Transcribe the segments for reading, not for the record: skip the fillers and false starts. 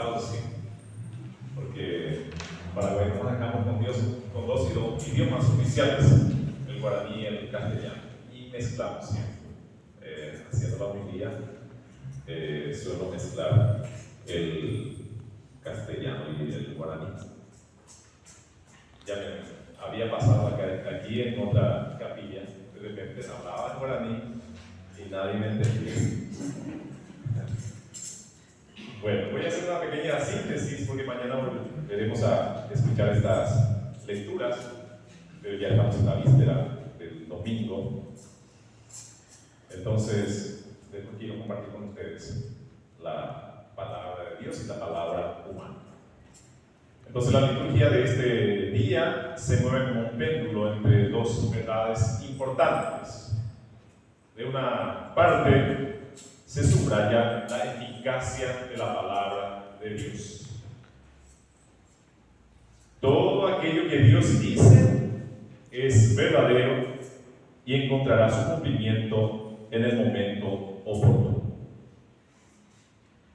mezclado, sí, porque en Paraguay nos manejamos con dos idiomas oficiales, el guaraní y el castellano, y mezclamos siempre. Haciendo la homilía, suelo mezclar el castellano y el guaraní. Ya me había pasado aquí en otra capilla, de repente hablaba en guaraní y nadie me entendía. Bueno, voy a hacer una pequeña síntesis porque mañana volveremos a escuchar estas lecturas, pero ya estamos en la víspera del domingo. Entonces, después quiero compartir con ustedes la palabra de Dios y la palabra humana. Entonces, la liturgia de este día se mueve como un péndulo entre dos verdades importantes. De una parte, se subraya la eficacia de la palabra de Dios. Todo aquello que Dios dice es verdadero y encontrará su cumplimiento en el momento oportuno.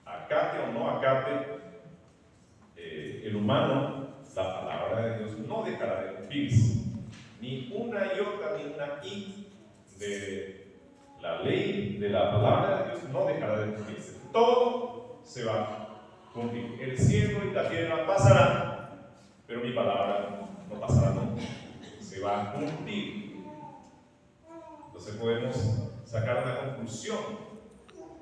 Acate o no acate el humano, la palabra de Dios no dejará de cumplirse. Ni una iota ni una i de la ley de la palabra de Dios no dejará de cumplirse. Todo se va a cumplir. El cielo y la tierra pasarán, pero mi palabra no pasará nunca. Se va a cumplir. Entonces podemos sacar una conclusión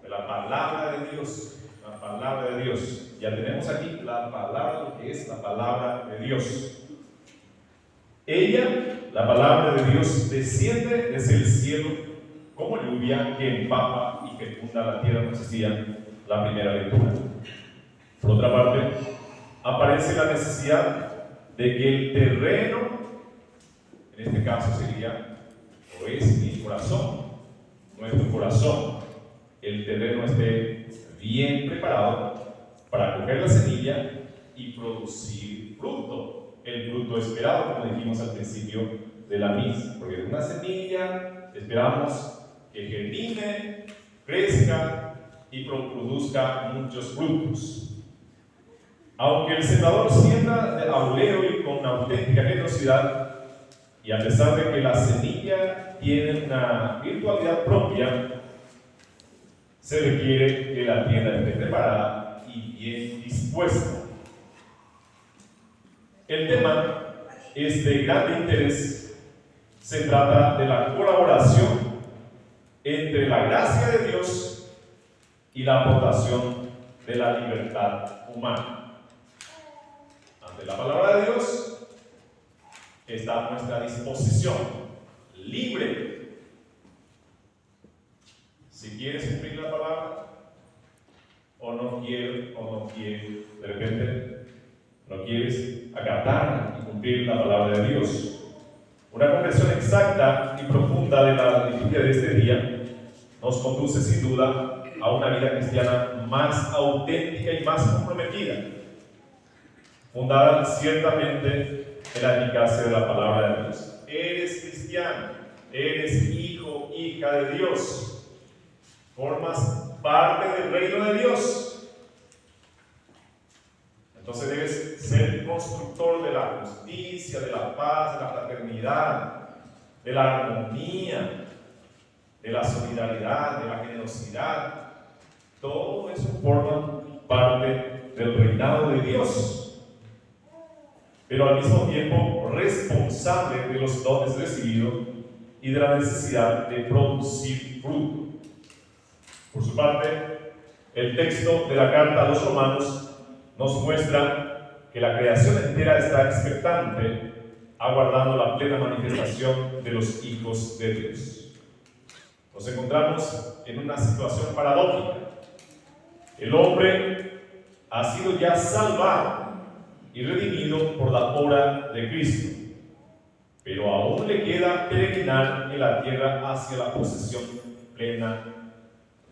de la palabra de Dios. La palabra de Dios. Ya tenemos aquí la palabra, lo que es la palabra de Dios. Ella, la palabra de Dios, desciende desde el cielo como lluvia que empapa y fecunda la tierra, nos decía la primera lectura. Por otra parte, aparece la necesidad de que el terreno, en este caso sería, o es mi corazón, nuestro corazón, el terreno esté bien preparado para coger la semilla y producir fruto, el fruto esperado, como dijimos al principio de la misa, porque de una semilla esperamos que germine, crezca y produzca muchos frutos. Aunque el sembrador siembra de aulero y con auténtica generosidad, y a pesar de que la semilla tiene una virtualidad propia, se requiere que la tierra esté preparada y bien dispuesta. El tema es de gran interés. Se trata de la colaboración entre la gracia de Dios y la aportación de la libertad humana. Ante la palabra de Dios está a nuestra disposición, libre. Si quieres cumplir la palabra, o no quieres, de repente no quieres acatar y cumplir la palabra de Dios. Una comprensión exacta y profunda de la liturgia de este día nos conduce sin duda a una vida cristiana más auténtica y más comprometida, fundada ciertamente en la eficacia de la palabra de Dios. Eres cristiano, eres hijo, hija de Dios, formas parte del reino de Dios. Entonces debes ser constructor de la justicia, de la paz, de la fraternidad, de la armonía, de la solidaridad, de la generosidad. Todo eso forma parte del reinado de Dios, pero al mismo tiempo responsable de los dones recibidos y de la necesidad de producir fruto. Por su parte, el texto de la carta a los romanos nos muestra que la creación entera está expectante, aguardando la plena manifestación de los hijos de Dios. Nos encontramos en una situación paradójica. El hombre ha sido ya salvado y redimido por la obra de Cristo, pero aún le queda peregrinar en la tierra hacia la posesión plena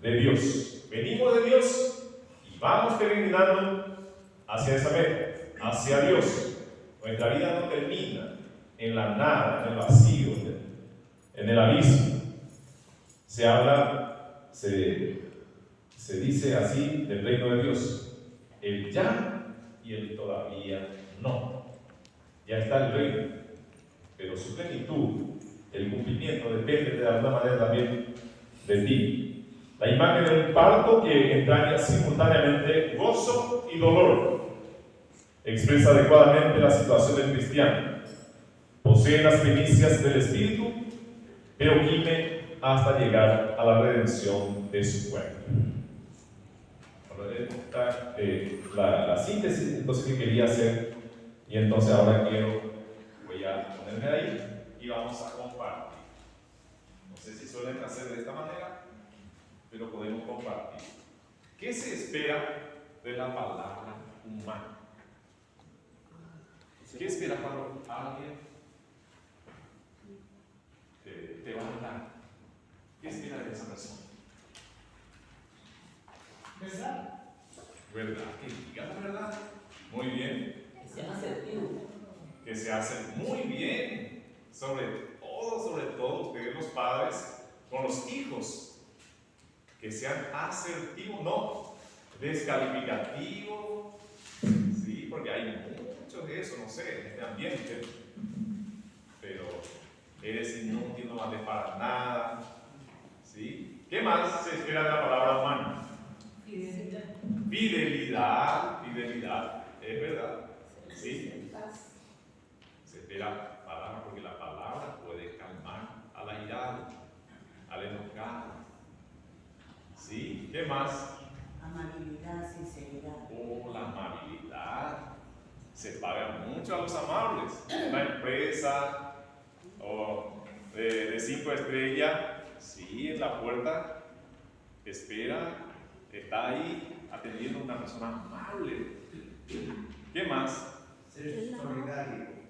de Dios. Venimos de Dios y vamos peregrinando hacia esa meta, hacia Dios. Nuestra vida no termina en la nada, en el vacío, en el abismo. Se habla, se dice así del reino de Dios. El el ya y el todavía no. Ya está el reino, pero su plenitud, el cumplimiento, depende de alguna manera también de ti. La imagen de un parto que entraña simultáneamente gozo y dolor expresa adecuadamente la situación del cristiano. Posee las primicias del Espíritu, pero gime hasta llegar a la redención de su cuerpo. Esta la síntesis entonces que quería hacer, y entonces ahora voy a ponerme ahí y vamos a compartir. No sé si suelen hacer de esta manera, pero podemos compartir. ¿Qué se espera de la palabra humana? ¿Qué espera cuando alguien te va a hablar? ¿Qué espera de esa persona? ¿Verdad? ¿Verdad? Que diga la verdad. Muy bien. Que sea asertivo. Que se hace muy bien. Sobre todo ustedes los padres con los hijos. Que sean asertivos, no descalificativos. Sí, porque hay mucho de eso, no sé, en este ambiente. Pero eres inútil, no vale para nada. ¿Sí? ¿Qué más se espera de la palabra humana? Fidelidad. Fidelidad, es verdad. ¿Sí? Se espera palabra porque la palabra puede calmar al airado, al enojado. ¿Sí? ¿Qué más? Amabilidad, sinceridad. Oh, la amabilidad. Se paga mucho a los amables. Una empresa de 5 estrellas, sí, en la puerta espera, está ahí atendiendo a una persona amable. ¿Qué más? Ser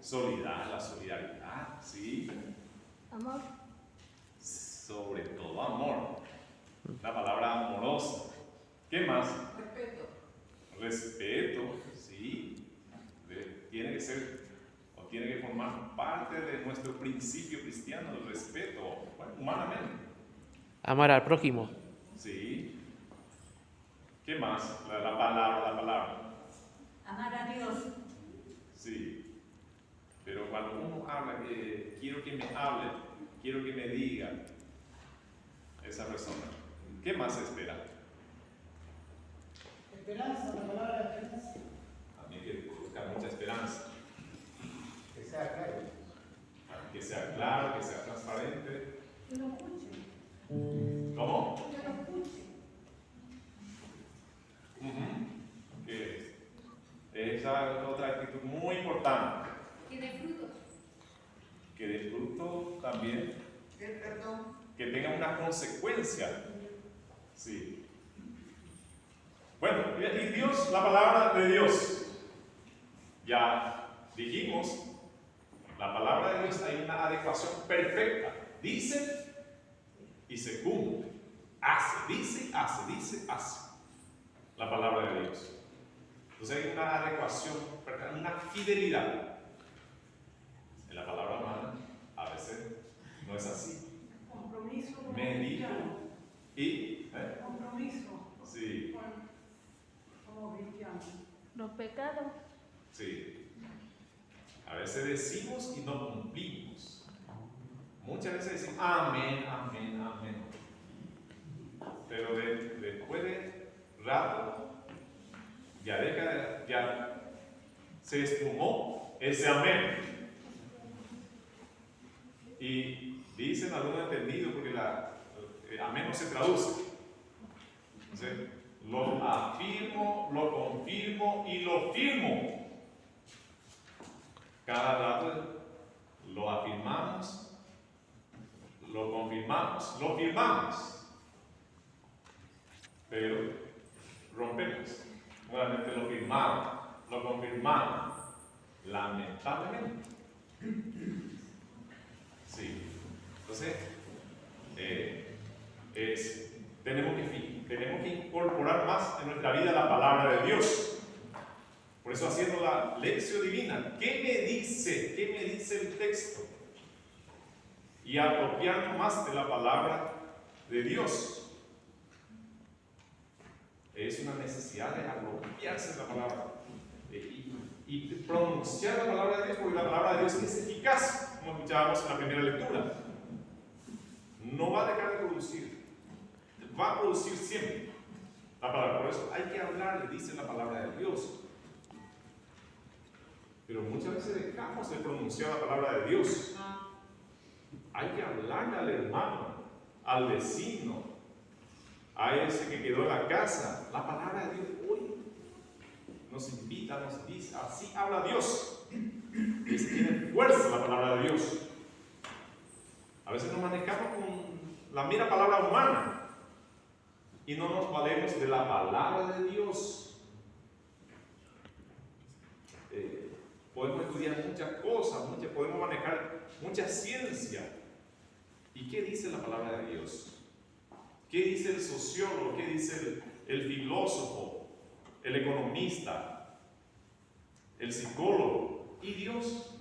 solidario. La solidaridad, sí. Amor. Sobre todo amor. La palabra amorosa. ¿Qué más? Respeto, sí. Tiene que ser, o tiene que formar parte de nuestro principio cristiano, el respeto, bueno, humanamente. Amar al prójimo. Sí. ¿Qué más? La palabra. Amar a Dios. Sí. Pero cuando uno habla, quiero que me hable, quiero que me diga esa persona, ¿qué más se espera? Esperanza, la palabra esperanza. A mí que busca mucha esperanza. Que sea claro. Que sea claro, que sea transparente. Que lo escuche. ¿Cómo? Que lo escuche. Que esa es otra actitud muy importante. Que dé frutos. Que dé fruto también. Que perdón. Que tenga una consecuencia. Sí. Bueno, y Dios, la palabra de Dios. Ya dijimos, la palabra de Dios hay una adecuación perfecta. Dice y se cumple. Hace, dice, hace. La palabra de Dios. Entonces hay una adecuación, una fidelidad. En la palabra humana a veces no es así. Compromiso. Me dijo y... Compromiso. Sí, Como cristiano. Los pecados. sí. A veces decimos y no cumplimos. Muchas veces decimos amén. Pero después de rato ya se esfumó ese amén. Y dicen algunos entendidos porque amén no se traduce. Entonces, lo afirmo, lo confirmo y lo firmo. Cada rato lo afirmamos, lo confirmamos, lo firmamos. Pero rompemos. Nuevamente lo firmamos, lo confirmamos. Lamentablemente. Sí. Entonces, tenemos que incorporar más en nuestra vida la palabra de Dios. Por eso haciendo la lección divina, ¿qué me dice? ¿Qué me dice el texto? Y apropiarnos más de la palabra de Dios. Es una necesidad de apropiarse de la palabra y pronunciar la palabra de Dios, porque la palabra de Dios es eficaz, como escuchábamos en la primera lectura. No va a dejar de producir, va a producir siempre la palabra. Por eso hay que hablar, dice la palabra de Dios. Pero muchas veces dejamos de pronunciar la palabra de Dios. Hay que hablarle al hermano, al vecino, a ese que quedó en la casa. La palabra de Dios hoy nos invita, nos dice, así habla Dios. Dice, tiene fuerza la palabra de Dios. A veces nos manejamos con la mera palabra humana y no nos valemos de la palabra de Dios. Podemos estudiar muchas cosas, podemos manejar mucha ciencia. ¿Y qué dice la palabra de Dios? ¿Qué dice el sociólogo? ¿Qué dice el filósofo? El economista? ¿El psicólogo? ¿Y Dios?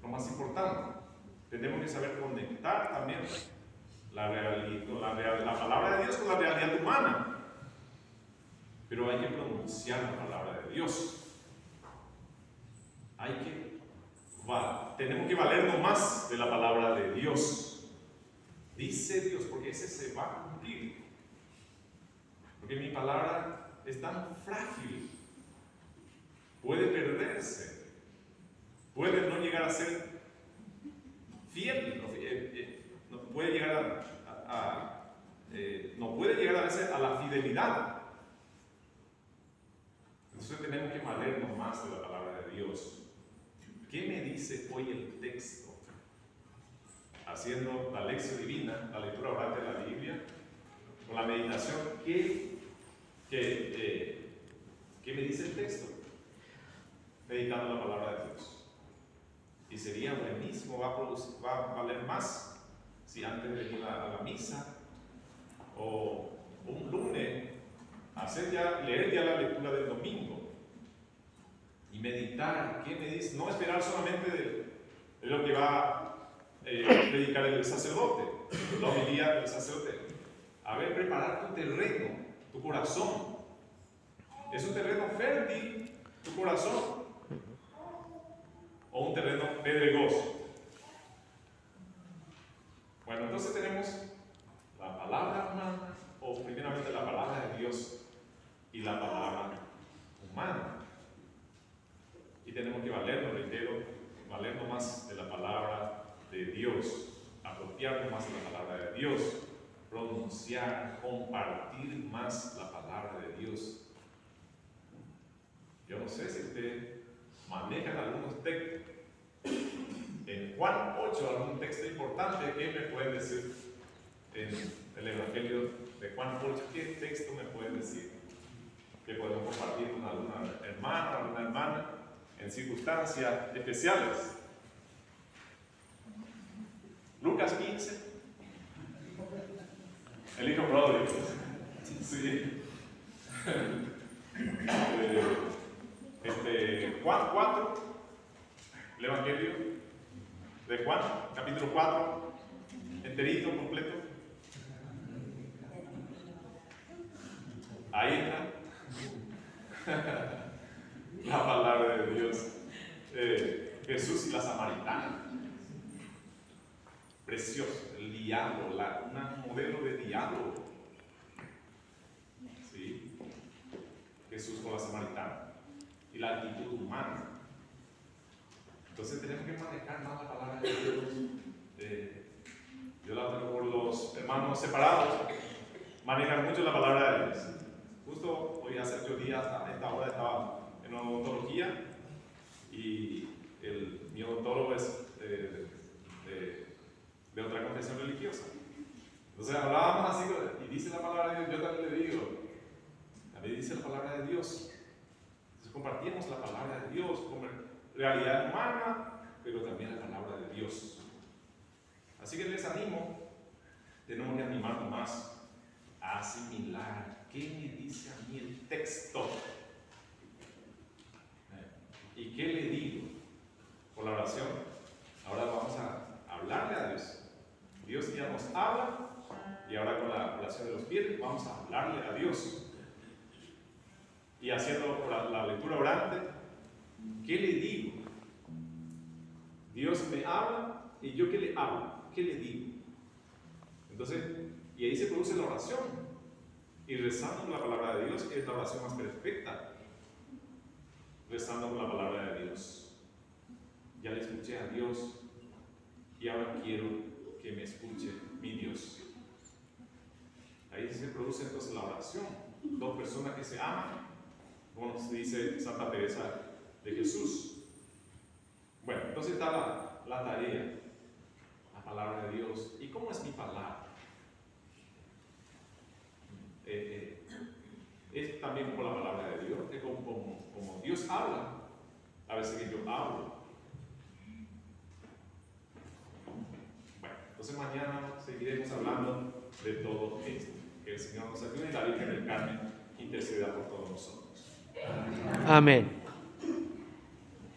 Lo más importante, tenemos que saber conectar también la palabra de Dios con la realidad humana. Pero hay que pronunciar la palabra de Dios. Tenemos que valernos más de la palabra de Dios. Dice Dios, porque ese se va a cumplir. Porque mi palabra es tan frágil. Puede perderse. Puede no llegar a ser fiel. No puede llegar no puede llegar a veces a la fidelidad. Entonces tenemos que valernos más de la palabra de Dios. ¿Qué me dice hoy el texto? Haciendo la lección divina, la lectura oral de la Biblia, con la meditación, ¿qué me dice el texto? Meditando la palabra de Dios. Y sería buenísimo, va a valer más si antes de ir a la misa o un lunes leer ya la lectura del domingo y meditar. ¿Qué me dice? No esperar solamente de lo que va a predicar el sacerdote, la homilía del sacerdote. A ver, preparar tu terreno, tu corazón. ¿Es un terreno fértil tu corazón? ¿O un terreno pedregoso? Bueno, entonces tenemos la palabra humana, o primeramente la palabra de Dios y la palabra humana. Y tenemos que valernos más de la palabra de Dios, apropiarnos más de la palabra de Dios, pronunciar, compartir más la palabra de Dios. Yo no sé si usted maneja algunos textos. En Juan 8, algún texto importante, ¿qué me puede decir? En el Evangelio de Juan 8, ¿qué texto me puede decir? Que podemos compartir con alguna hermana o alguna hermana en circunstancias especiales. Lucas 15, el hijo pródigo. Sí. Juan 4, el Evangelio de Juan, capítulo 4, enterito, completo. Ahí está la palabra de Dios. Jesús y la samaritana. Precioso, el diálogo, un modelo de diálogo. ¿Sí? Jesús con la samaritana. Y la actitud humana. Entonces tenemos que manejar más la palabra de Dios. Yo la tengo por los hermanos separados. Manejan mucho la palabra de Dios. Justo hoy hace 8 días, a esta hora estaba en odontología y mi odontólogo es de otra confesión religiosa. Entonces hablábamos así y dice la palabra de Dios, yo también le digo, también dice la palabra de Dios. Entonces compartimos la palabra de Dios como realidad humana, pero también la palabra de Dios. Así que les animo, tenemos que animarnos más a asimilar qué me dice a mí el texto y qué le digo por la oración. Ahora vamos a hablarle a Dios. Dios ya nos habla y ahora con la oración de los pies vamos a hablarle a Dios. haciendo la lectura orante, ¿qué le digo? Dios me habla y yo ¿qué le hablo? ¿Qué le digo? Entonces, y ahí se produce la oración. Y rezando la palabra de Dios es la oración más perfecta. Rezando con la palabra de Dios. Ya le escuché a Dios y ahora quiero que me escuche mi Dios. Ahí se produce entonces la oración. Dos personas que se aman, como nos dice Santa Teresa de Jesús. Bueno, entonces está la tarea, la palabra de Dios. ¿Y cómo es mi palabra? Es también por la palabra de Dios, es como Dios habla, a veces que yo hablo. Bueno, entonces mañana seguiremos hablando de todo esto. Que el Señor nos ayude y la Virgen del Carmen interceda por todos nosotros. Amén.